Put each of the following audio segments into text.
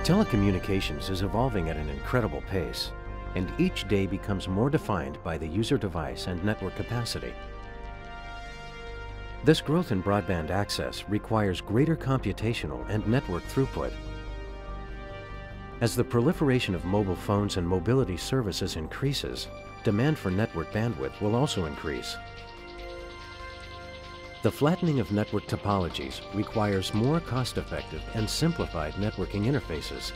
Telecommunications is evolving at an incredible pace, and each day becomes more defined by the user device and network capacity. This growth in broadband access requires greater computational and network throughput. As the proliferation of mobile phones and mobility services increases, demand for network bandwidth will also increase. The flattening of network topologies requires more cost-effective and simplified networking interfaces.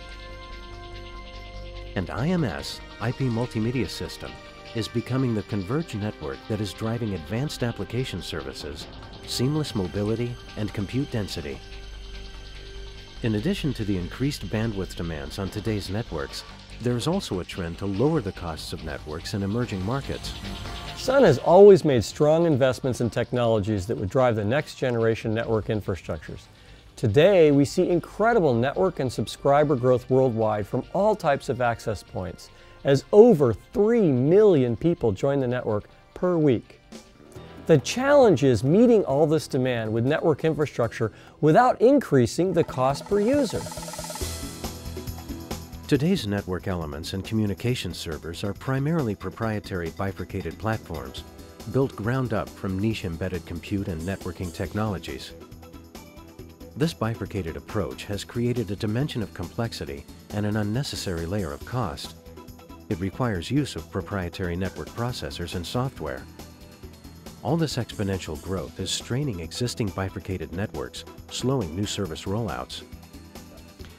And IMS, IP Multimedia System, is becoming the converged network that is driving advanced application services, seamless mobility, and compute density. In addition to the increased bandwidth demands on today's networks, there is also a trend to lower the costs of networks in emerging markets. Sun has always made strong investments in technologies that would drive the next generation network infrastructures. Today, we see incredible network and subscriber growth worldwide from all types of access points, as over 3 million people join the network per week. The challenge is meeting all this demand with network infrastructure without increasing the cost per user. Today's network elements and communication servers are primarily proprietary bifurcated platforms, built ground up from niche embedded compute and networking technologies. This bifurcated approach has created a dimension of complexity and an unnecessary layer of cost. It requires use of proprietary network processors and software. All this exponential growth is straining existing bifurcated networks, slowing new service rollouts.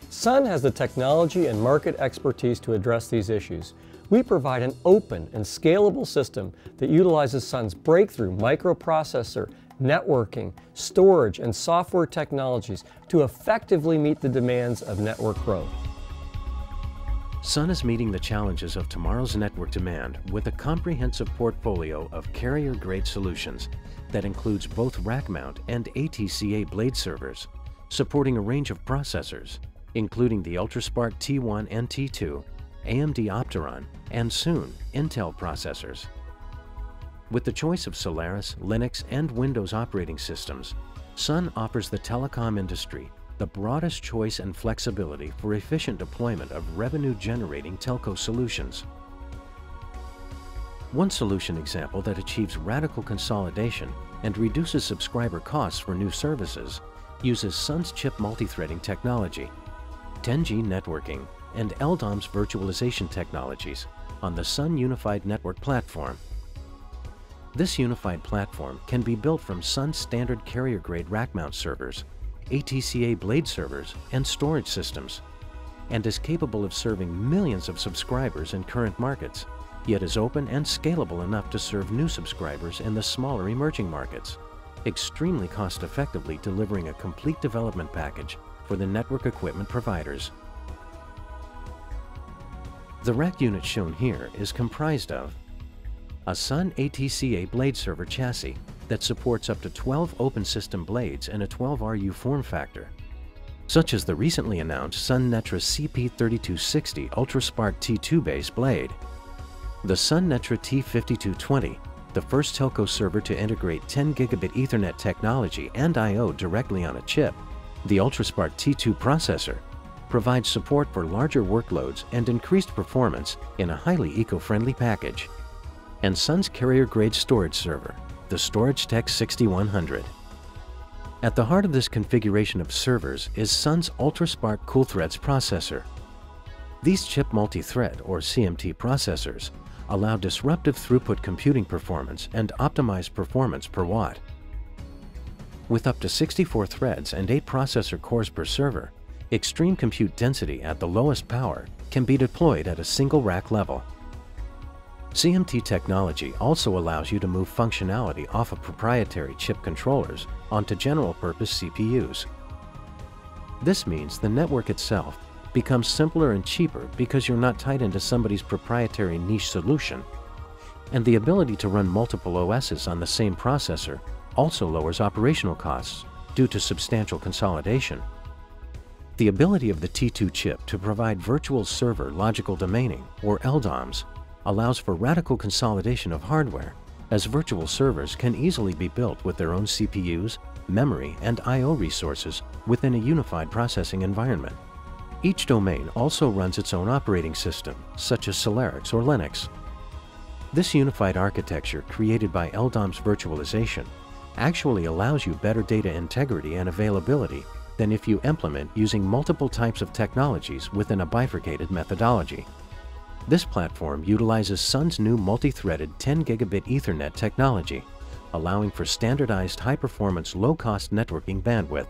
Sun has the technology and market expertise to address these issues. We provide an open and scalable system that utilizes Sun's breakthrough microprocessor, networking, storage, and software technologies to effectively meet the demands of network growth. Sun is meeting the challenges of tomorrow's network demand with a comprehensive portfolio of carrier-grade solutions that includes both rack-mount and ATCA blade servers, supporting a range of processors, including the UltraSpark T1 and T2, AMD Opteron, and soon, Intel processors. With the choice of Solaris, Linux, and Windows operating systems, Sun offers the telecom industry the broadest choice and flexibility for efficient deployment of revenue-generating telco solutions. One solution example that achieves radical consolidation and reduces subscriber costs for new services uses Sun's Chip Multithreading Technology, 10G networking, and LDoms virtualization technologies on the Sun Unified Network Platform. This unified platform can be built from Sun's standard carrier-grade rack-mount servers, ATCA blade servers, and storage systems, and is capable of serving millions of subscribers in current markets, yet is open and scalable enough to serve new subscribers in the smaller emerging markets, extremely cost-effectively delivering a complete development package for the network equipment providers. The rack unit shown here is comprised of a Sun ATCA blade server chassis that supports up to 12 open system blades in a 12RU form factor, such as the recently announced Sun Netra CP3260 UltraSpark T2 base blade, the Sun Netra T5220, the first telco server to integrate 10 gigabit Ethernet technology and I/O directly on a chip. The UltraSpark T2 processor provides support for larger workloads and increased performance in a highly eco-friendly package, and Sun's carrier-grade storage server, the StorageTech 6100. At the heart of this configuration of servers is Sun's UltraSpark CoolThreads processor. These chip multi-thread, or CMT processors, allow disruptive throughput computing performance and optimized performance per watt. With up to 64 threads and 8 processor cores per server, extreme compute density at the lowest power can be deployed at a single rack level. CMT technology also allows you to move functionality off of proprietary chip controllers onto general-purpose CPUs. This means the network itself becomes simpler and cheaper because you're not tied into somebody's proprietary niche solution, and the ability to run multiple OSs on the same processor also lowers operational costs due to substantial consolidation. The ability of the T2 chip to provide virtual server logical domaining, or LDoms, allows for radical consolidation of hardware, as virtual servers can easily be built with their own CPUs, memory, and I/O resources within a unified processing environment. Each domain also runs its own operating system, such as Solarix or Linux. This unified architecture, created by LDoms virtualization, actually allows you better data integrity and availability than if you implement using multiple types of technologies within a bifurcated methodology. This platform utilizes Sun's new multi-threaded 10 gigabit Ethernet technology, allowing for standardized high-performance, low-cost networking bandwidth.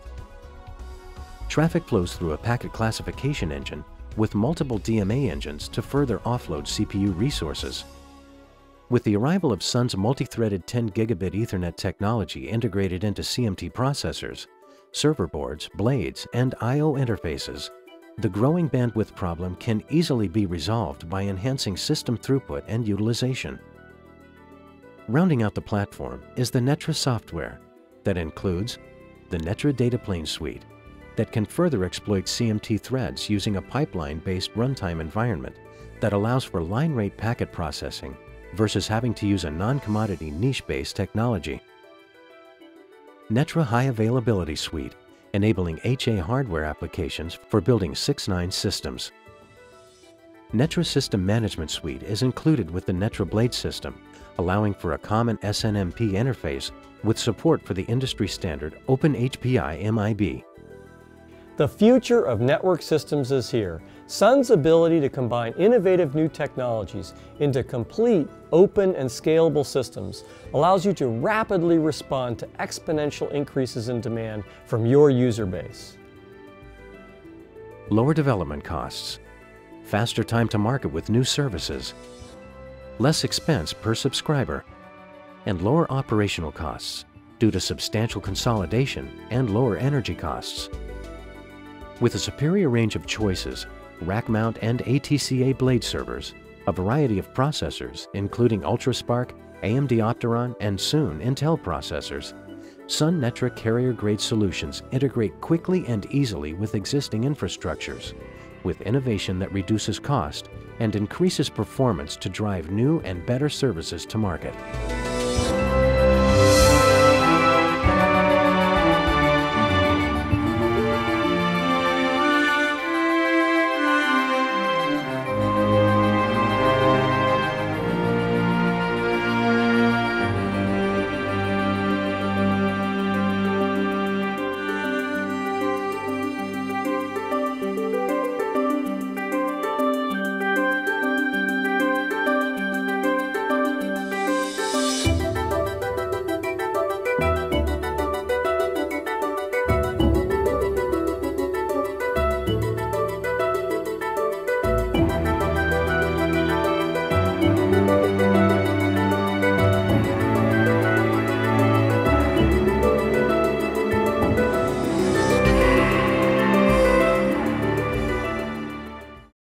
Traffic flows through a packet classification engine with multiple DMA engines to further offload CPU resources. With the arrival of Sun's multi-threaded 10 gigabit Ethernet technology integrated into CMT processors, server boards, blades, and I/O interfaces, the growing bandwidth problem can easily be resolved by enhancing system throughput and utilization. Rounding out the platform is the Netra software that includes the Netra Data Plane Suite that can further exploit CMT threads using a pipeline-based runtime environment that allows for line rate packet processing versus having to use a non-commodity niche-based technology. Netra High Availability Suite, enabling HA hardware applications for building 6/9 systems. Netra System Management Suite is included with the Netra Blade system, allowing for a common SNMP interface with support for the industry standard OpenHPI MIB. The future of network systems is here. Sun's ability to combine innovative new technologies into complete, open, and scalable systems allows you to rapidly respond to exponential increases in demand from your user base. Lower development costs, faster time to market with new services, less expense per subscriber, and lower operational costs due to substantial consolidation and lower energy costs. With a superior range of choices, rack mount and ATCA blade servers, a variety of processors including UltraSpark, AMD Opteron, and soon Intel processors, Sun Netra carrier-grade solutions integrate quickly and easily with existing infrastructures, with innovation that reduces cost and increases performance to drive new and better services to market.